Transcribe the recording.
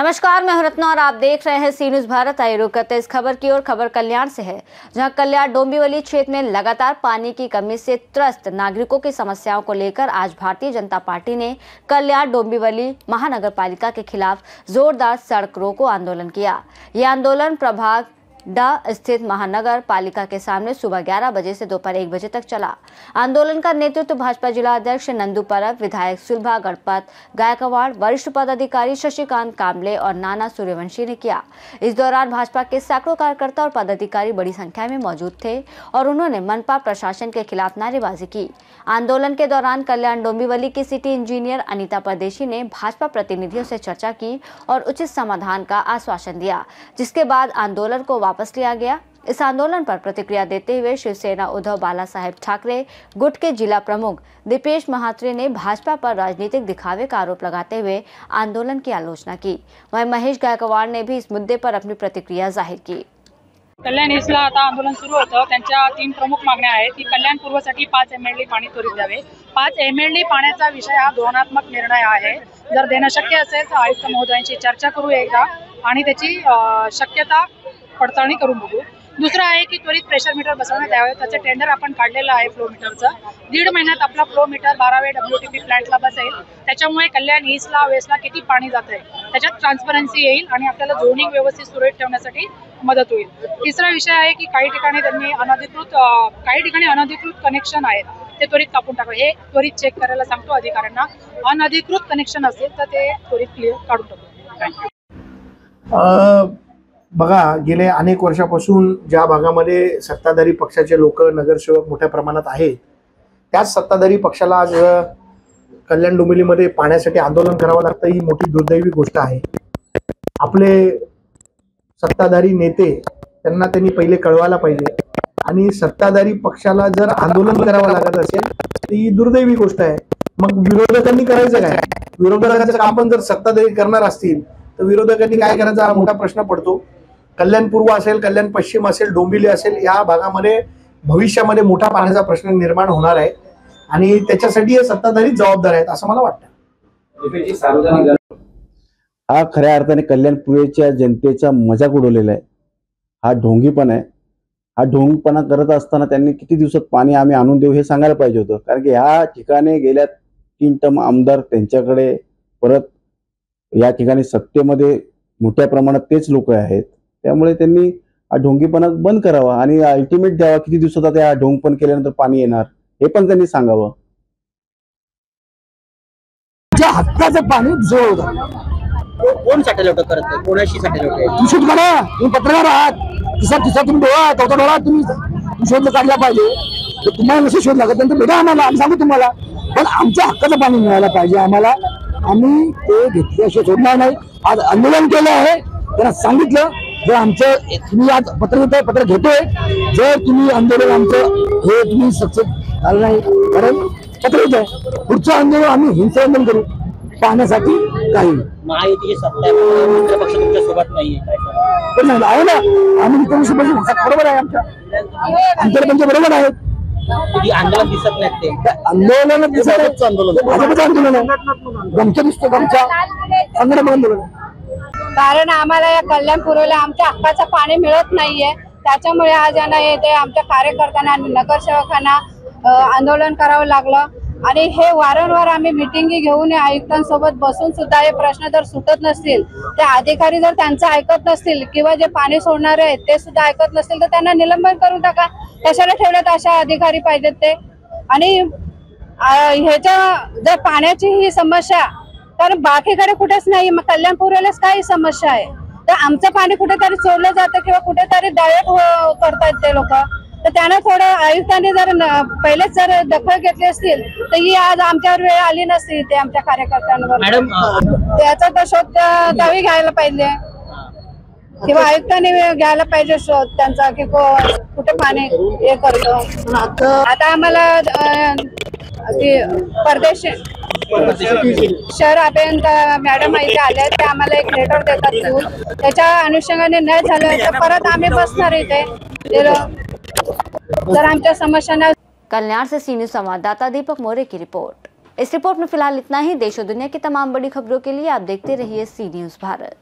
नमस्कार, मैं हूं रत्ना और आप देख रहे हैं सी न्यूज़ भारत। आइए रुक करते इस खबर की ओर। खबर कल्याण से है, जहां कल्याण डोंबिवली क्षेत्र में लगातार पानी की कमी से त्रस्त नागरिकों की समस्याओं को लेकर आज भारतीय जनता पार्टी ने कल्याण डोंबिवली महानगर पालिका के खिलाफ जोरदार सड़क रोको आंदोलन किया। यह आंदोलन प्रभाग डा स्थित महानगर पालिका के सामने सुबह 11 बजे से दोपहर 1 बजे तक चला। आंदोलन का नेतृत्व भाजपा जिला अध्यक्ष नंदू परब, विधायक सुलभा गणपत गायकवाड़, वरिष्ठ पदाधिकारी शशिकांत कामले और नाना सूर्यवंशी ने किया। इस दौरान भाजपा के सैकड़ों कार्यकर्ता और पदाधिकारी बड़ी संख्या में मौजूद थे और उन्होंने मनपा प्रशासन के खिलाफ नारेबाजी की। आंदोलन के दौरान कल्याण डोंबिवली की सिटी इंजीनियर अनीता परदेशी ने भाजपा प्रतिनिधियों से चर्चा की और उचित समाधान का आश्वासन दिया, जिसके बाद आंदोलन को वापस लिया गया। इस आंदोलन पर प्रतिक्रिया देते हुए शिवसेना उद्धव बाला साहेब ठाकरे गुट के जिला प्रमुख दीपेश महात्रे ने भाजपा पर राजनीतिक दिखावे का आरोप लगाते हुए आंदोलन की आलोचना की। वहीं महेश गायकवाड़ ने भी इस मुद्दे पर अपनी प्रतिक्रिया जाहिर की। कल्याण ईस्टला आता आंदोलन सुरू होतं। त्यांच्या 3 प्रमुख मागण्या आहेत की कल्याण पूर्वसाठी 5 MLD पाणी त्वरित द्यावे। 5 MLD पाण्याचा विषय हा धोरणात्मक निर्णय आहे। जर देणं शक्य असेल तर आयुक्त महोदयांशी चर्चा करू एकदा आणि त्याची शक्यता पडताळणी करून बघू। दुसरं आहे की त्वरित प्रेशर मीटर बसवण्यात यावे। त्याचे टेंडर आपण काढलेलं आहे फ्लो मीटरचं। 1.5 महिन्यात आपला फ्लो मीटर 12वे WTP प्लांटला बसेल। त्याच्यामुळे कल्याण ईस्टला वेस्टला किती पाणी जातंय त्याच्यात ट्रान्सपरन्सी येईल आणि आपल्याला झोनिंग व्यवस्थित सुरळीत ठेवण्यासाठी मदत होईल। तिसरा विषय आहे की काही ठिकाणी अनधिकृत कनेक्शन आहेत ते त्वरित कापून टाकावे। हे त्वरित चेक करायला सांगतो अधिकाऱ्यांना। अनधिकृत कनेक्शन असेल तर ते त्वरित क्लिअर काढून टाकू। बघा, गेले अनेक वर्षापासून ज्या भागामध्ये सत्ताधारी पक्षाचे लोक नगरसेवक मोठ्या प्रमाणात आहेत, त्याच सत्ताधारी पक्षाला आज कल्याण डोंबिवलीमध्ये पाण्यासाठी आंदोलन करावं लागतं, ही मोठी दुर्दैवी गोष्ट आहे। आपले सत्ताधारी नेते त्यांना त्यांनी पहिले कळवायला पाहिजे आणि सत्ताधारी पक्षाला जर आंदोलन करावं लागत असेल तर ही दुर्दैवी गोष्ट आहे। मग विरोधकांनी करायचं काय? विरोधकांचं काम पण जर सत्ताधारी करणार असतील तर विरोधकांनी काय करायचा हा मोठा प्रश्न पडतो। कल्याण पूर्व असेल, कल्याण पश्चिम असेल, डोंबिवली असेल, या भागामध्ये भविष्यामध्ये मोठा पाण्याचा प्रश्न निर्माण होणार आहे आणि त्याच्यासाठी हे सत्ताधारी जबाबदार आहेत असं मला वाटतं। हा खऱ्या अर्थाने कल्याण पूर्वेच्या जनतेचा मजाक उडवलेला आहे। हा ढोंगीपणा आहे। हा ढोंगपणा करत असताना त्यांनी किती दिवसात पाणी आम्ही आणून देऊ हे सांगायला पाहिजे होतं, कारण की ह्या ठिकाणी गेल्या 3 टर्म आमदार त्यांच्याकडे परत या ठिकाणी सत्तेमध्ये मोठ्या प्रमाणात तेच लोक आहेत। त्यामुळे त्यांनी हा ढोंगीपणा बंद करावा आणि अल्टिमेट द्यावा किती दिवसात आता या ढोंगपण केल्यानंतर पाणी येणार हे पण त्यांनी सांगावं। ज्या हक्काचं पाणी कोण साठवलं करत कोणाशी साठवलं? तू शोध काढा, तुम्ही पत्रकार आहात, तिसा तुम्ही डोळा चौथा डोळा तुम्ही शोध काढला पाहिजे। तुम्हाला नसे शोध लागत नंतर भेटा आम्हाला, आम्ही सांगू तुम्हाला, पण आमच्या हक्काचं पाणी मिळायला पाहिजे आम्हाला। आम्ही ते घेतल्याशिवाय सोडणार नाही। आज आंदोलन केलं आहे, त्यांना सांगितलं जर आमचं तुम्ही आज पत्र घेतोय, जर तुम्ही आंदोलन आमचं हे तुम्ही सक्सेस झालं नाही, कारण पत्र येत आहे, पुढचं आंदोलन आम्ही हिंसा आंदोलन करू पाहण्यासाठी काही महायुतीची सत्ता आहे, मित्र पक्ष तुमच्या सोबत नाहीये पण नाही आहे ना। आम्ही मित्रपक्ष बरोबर आहे, आमच्या बरोबर आहेत। आंदोलन दिसत नाहीत ते आंदोलन भाजपचं आंदोलन आहे, गमच्या दिसतो गमच्या संघटन आंदोलन आहे। कारण आम्हाला या कल्याण पूर्वेला आमच्या हक्काचं पाणी मिळत नाहीये, त्याच्यामुळे आज यांना येते आमच्या कार्यकर्त्यांना आणि नगरसेवकांना आंदोलन करावं लागलं। आणि हे वारंवार आम्ही मिटिंगी घेऊन आयुक्तांसोबत बसून सुद्धा हे प्रश्न जर सुटत नसतील, ते अधिकारी जर त्यांचं ऐकत नसतील किंवा जे पाणी सोडणारे आहेत ते सुद्धा ऐकत नसतील तर त्यांना निलंबन करून टाका। कशाला ठेवलेत अशा अधिकारी पाहिजेत ते? आणि ह्याच्या जर पाण्याची ही समस्या कारण बाकीकडे कुठेच नाही, मग कल्याण पूर्वेलाच काही समस्या आहे तर आमचं पाणी कुठेतरी सोडलं जातं किंवा कुठेतरी डायव्हर्ट करतायत ते लोक, तर त्यांना थोडं आयुक्तांनी जर पहिलेच जर दखल घेतली असतील तर ही आज आमच्यावर वेळ आली नसती ते आमच्या कार्यकर्त्यांवर। त्याचा तर शोध दावी घ्यायला पाहिजे किंवा आयुक्तांनी घ्यायला पाहिजे शोध त्यांचा की कुठे पाणी हे करतो। आता आम्हाला परदेशी शहर अभियंता मॅडम इथे आल्या, ते आम्हाला एक लेटर देतात लिहून, त्याच्या अनुषंगाने नाही झालं तर परत आम्ही बसणार इथे जर आमच्या समस्या। कल्याण से सी न्यूज़ संवाददाता दीपक मोरे की रिपोर्ट। इस रिपोर्ट में फिलहाल इतना ही। देश और दुनिया की तमाम बड़ी खबरों के लिए आप देखते रहिए सी न्यूज़ भारत।